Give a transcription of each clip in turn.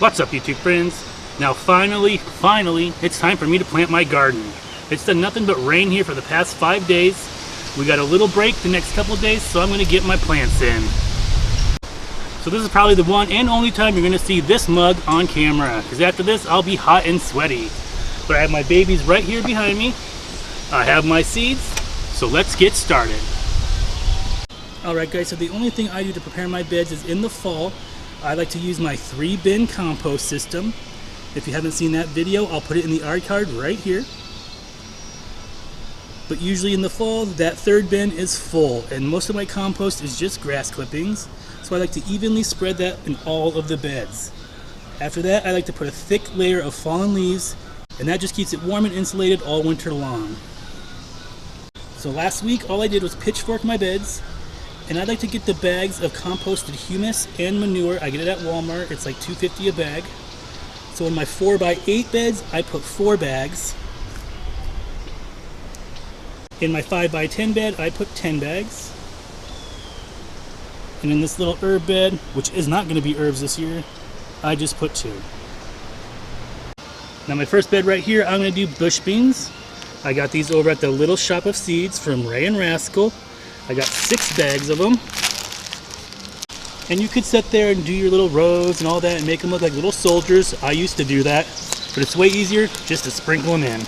What's up, YouTube friends? Now finally, it's time for me to plant my garden. It's done nothing but rain here for the past 5 days. We got a little break the next couple of days, so I'm going to get my plants in. So this is probably the one and only time you're going to see this mug on camera, because after this I'll be hot and sweaty. But I have my babies right here behind me. I have my seeds, so let's get started. Alright guys, so the only thing I do to prepare my beds is in the fall. I like to use my 3-bin compost system. If you haven't seen that video, I'll put it in the art card right here. But usually in the fall, that 3rd bin is full, and most of my compost is just grass clippings. So I like to evenly spread that in all of the beds. After that, I like to put a thick layer of fallen leaves, and that just keeps it warm and insulated all winter long. So last week, all I did was pitchfork my beds. And I'd like to get the bags of composted humus and manure. I get it at Walmart. It's like $2.50 a bag. So in my 4x8 beds, I put 4 bags. In my 5x10 bed, I put 10 bags. And in this little herb bed, which is not going to be herbs this year, I just put 2. Now my first bed right here, I'm going to do bush beans. I got these over at the Little Shop of Seeds from Ray and Rascal. I got 6 bags of them. And you could sit there and do your little rows and all that and make them look like little soldiers. I used to do that, but it's way easier just to sprinkle them in.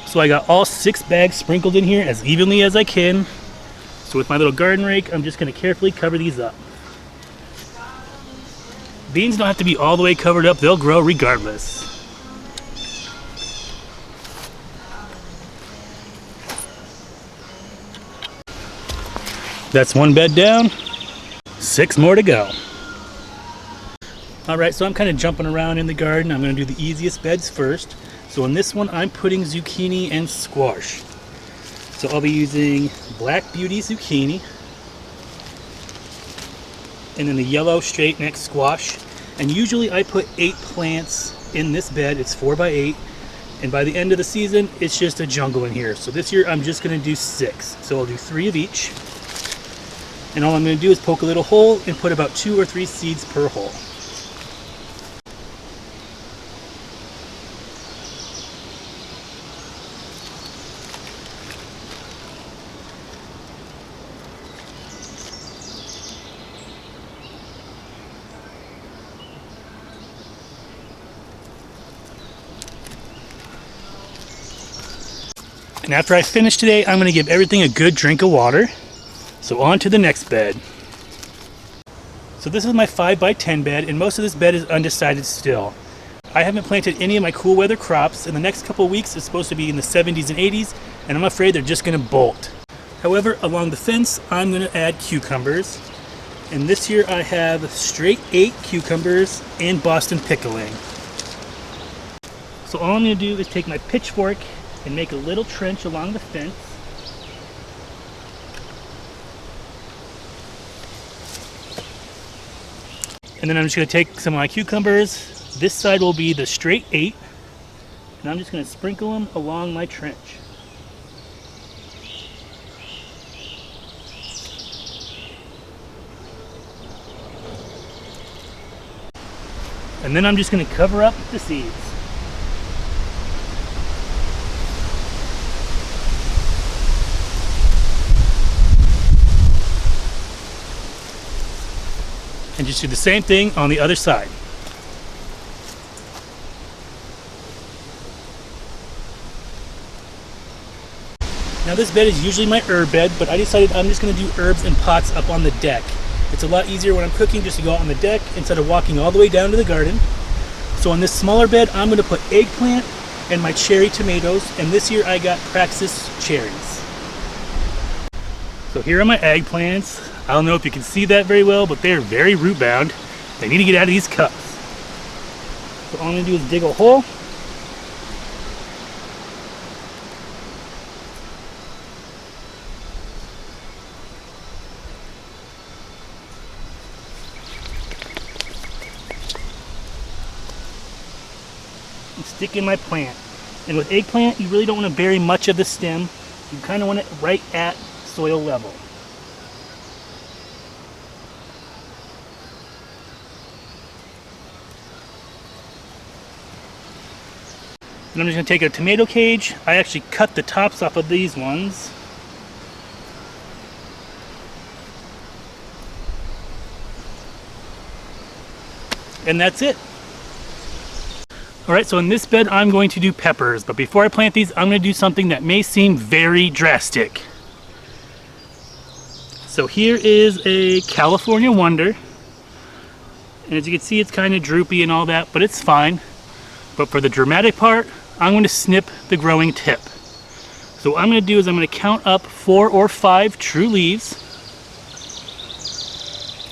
So I got all 6 bags sprinkled in here as evenly as I can. So with my little garden rake, I'm just going to carefully cover these up. Beans don't have to be all the way covered up, they'll grow regardless. That's 1 bed down, 6 more to go. Alright, so I'm kind of jumping around in the garden. I'm going to do the easiest beds first. So in this one, I'm putting zucchini and squash. So I'll be using Black Beauty zucchini, and then the yellow straight neck squash. And usually I put 8 plants in this bed. It's 4x8, and by the end of the season it's just a jungle in here. So this year I'm just going to do 6, so I'll do 3 of each, and all I'm going to do is poke a little hole and put about 2 or 3 seeds per hole. And after I finish today, I'm going to give everything a good drink of water. So on to the next bed. So this is my 5x10 bed, and most of this bed is undecided still. I haven't planted any of my cool weather crops. In the next couple of weeks, it's supposed to be in the 70s and 80s, and I'm afraid they're just going to bolt. However, along the fence, I'm going to add cucumbers. And this year I have straight 8 cucumbers and Boston pickling. So all I'm going to do is take my pitchfork and make a little trench along the fence. And then I'm just going to take some of my cucumbers. This side will be the straight 8, and I'm just going to sprinkle them along my trench. And then I'm just going to cover up the seeds. And just do the same thing on the other side. Now this bed is usually my herb bed, but I decided I'm just going to do herbs in pots up on the deck. It's a lot easier when I'm cooking just to go out on the deck instead of walking all the way down to the garden. So on this smaller bed, I'm going to put eggplant and my cherry tomatoes, and this year I got Praxis cherries. So here are my eggplants. I don't know if you can see that very well, but they're very root bound. They need to get out of these cups. So all I'm going to do is dig a hole. And stick in my plant. And with eggplant, you really don't want to bury much of the stem. You kind of want it right at soil level. And I'm just going to take a tomato cage. I actually cut the tops off of these ones. And that's it. Alright, so in this bed I'm going to do peppers, but before I plant these I'm going to do something that may seem very drastic. So here is a California Wonder, and as you can see it's kind of droopy and all that, but it's fine. But for the dramatic part, I'm going to snip the growing tip. So what I'm going to do is I'm going to count up 4 or 5 true leaves,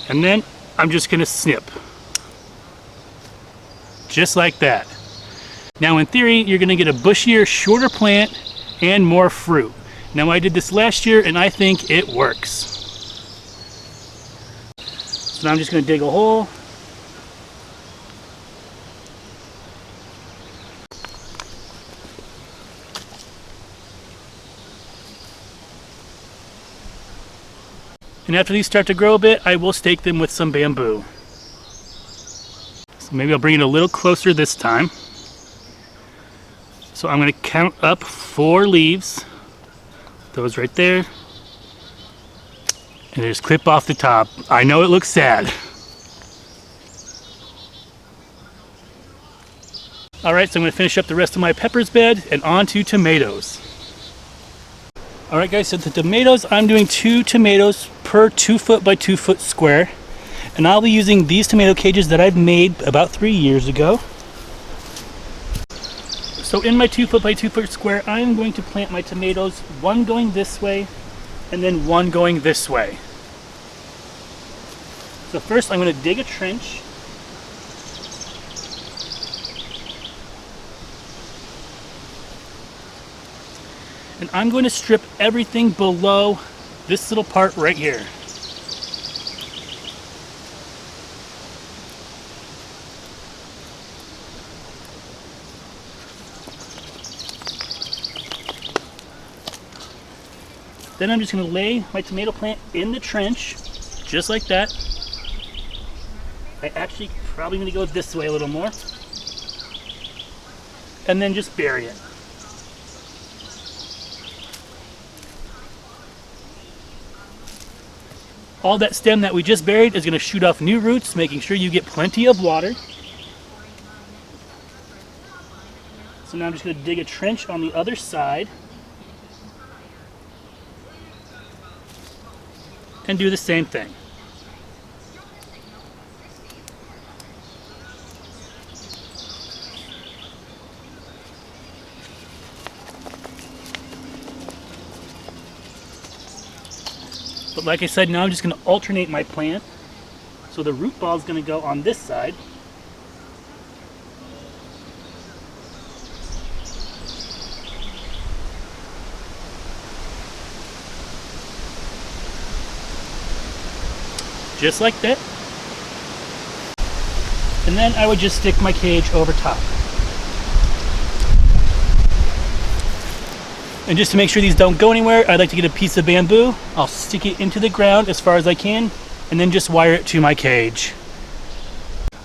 and then I'm just going to snip. Just like that. Now in theory, you're going to get a bushier, shorter plant and more fruit. Now I did this last year and I think it works. So now I'm just going to dig a hole. And after these start to grow a bit, I will stake them with some bamboo. So maybe I'll bring it a little closer this time. So I'm going to count up 4 leaves, those right there, and just clip off the top. I know it looks sad. Alright, so I'm going to finish up the rest of my peppers bed and on to tomatoes. Alright guys, so the tomatoes, I'm doing 2 tomatoes per 2 foot by 2 foot square. And I'll be using these tomato cages that I've made about 3 years ago. So in my 2 foot by 2 foot square, I'm going to plant my tomatoes, one going this way and then one going this way. So first I'm going to dig a trench. And I'm going to strip everything below this little part right here. Then I'm just going to lay my tomato plant in the trench, just like that. I actually probably going to go this way a little more. And then just bury it. All that stem that we just buried is going to shoot off new roots, making sure you get plenty of water. So now I'm just going to dig a trench on the other side. And do the same thing. But like I said, now I'm just going to alternate my plant. So the root ball is going to go on this side. Just like that. And then I would just stick my cage over top. And just to make sure these don't go anywhere, I'd like to get a piece of bamboo. I'll stick it into the ground as far as I can, and then just wire it to my cage.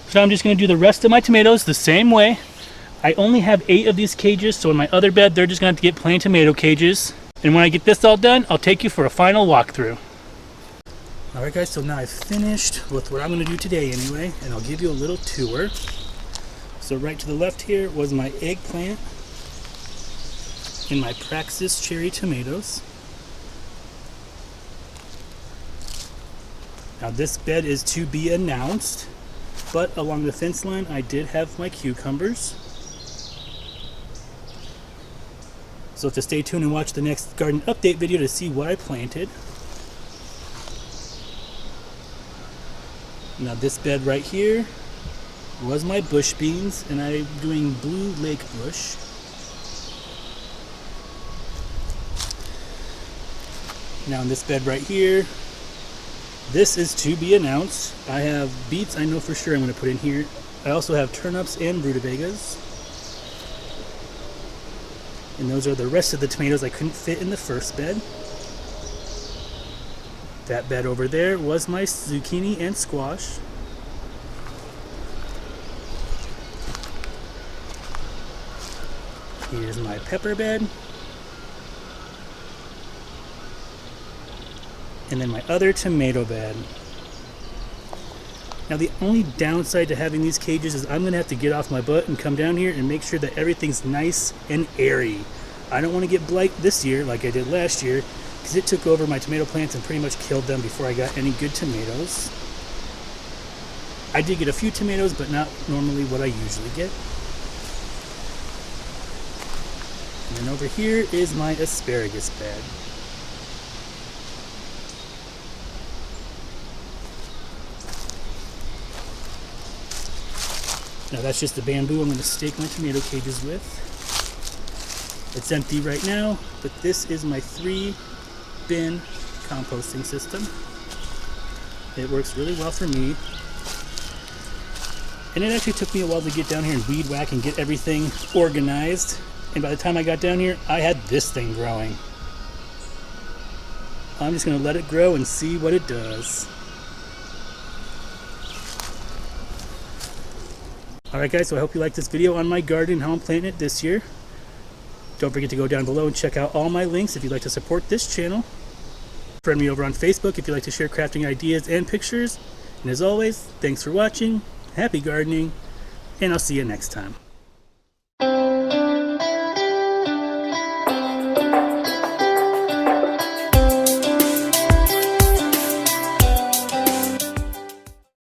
So I'm just going to do the rest of my tomatoes the same way. I only have 8 of these cages, so in my other bed, they're just going to have to get plain tomato cages. And when I get this all done, I'll take you for a final walkthrough. Alright guys, so now I've finished with what I'm going to do today anyway, and I'll give you a little tour. So right to the left here was my eggplant and my Praxis cherry tomatoes. Now this bed is to be announced, but along the fence line I did have my cucumbers. So to stay tuned and watch the next garden update video to see what I planted. Now this bed right here was my bush beans, and I'm doing blue lake bush. Now in this bed right here, this is to be announced. I have beets I know for sure I'm going to put in here. I also have turnips and rutabagas. And those are the rest of the tomatoes I couldn't fit in the first bed. That bed over there was my zucchini and squash. Here's my pepper bed. And then my other tomato bed. Now the only downside to having these cages is I'm gonna have to get off my butt and come down here and make sure that everything's nice and airy. I don't want to get blight this year like I did last year, because it took over my tomato plants and pretty much killed them before I got any good tomatoes. I did get a few tomatoes, but not normally what I usually get. And then over here is my asparagus bed. Now that's just the bamboo I'm going to stake my tomato cages with. It's empty right now, but this is my 3-bin composting system. It works really well for me. And it actually took me a while to get down here and weed whack and get everything organized. And by the time I got down here, I had this thing growing. I'm just going to let it grow and see what it does. Alright guys, so I hope you liked this video on my garden and how I'm planting it this year. Don't forget to go down below and check out all my links if you'd like to support this channel. Friend me over on Facebook if you'd like to share crafting ideas and pictures. And as always, thanks for watching, happy gardening, and I'll see you next time.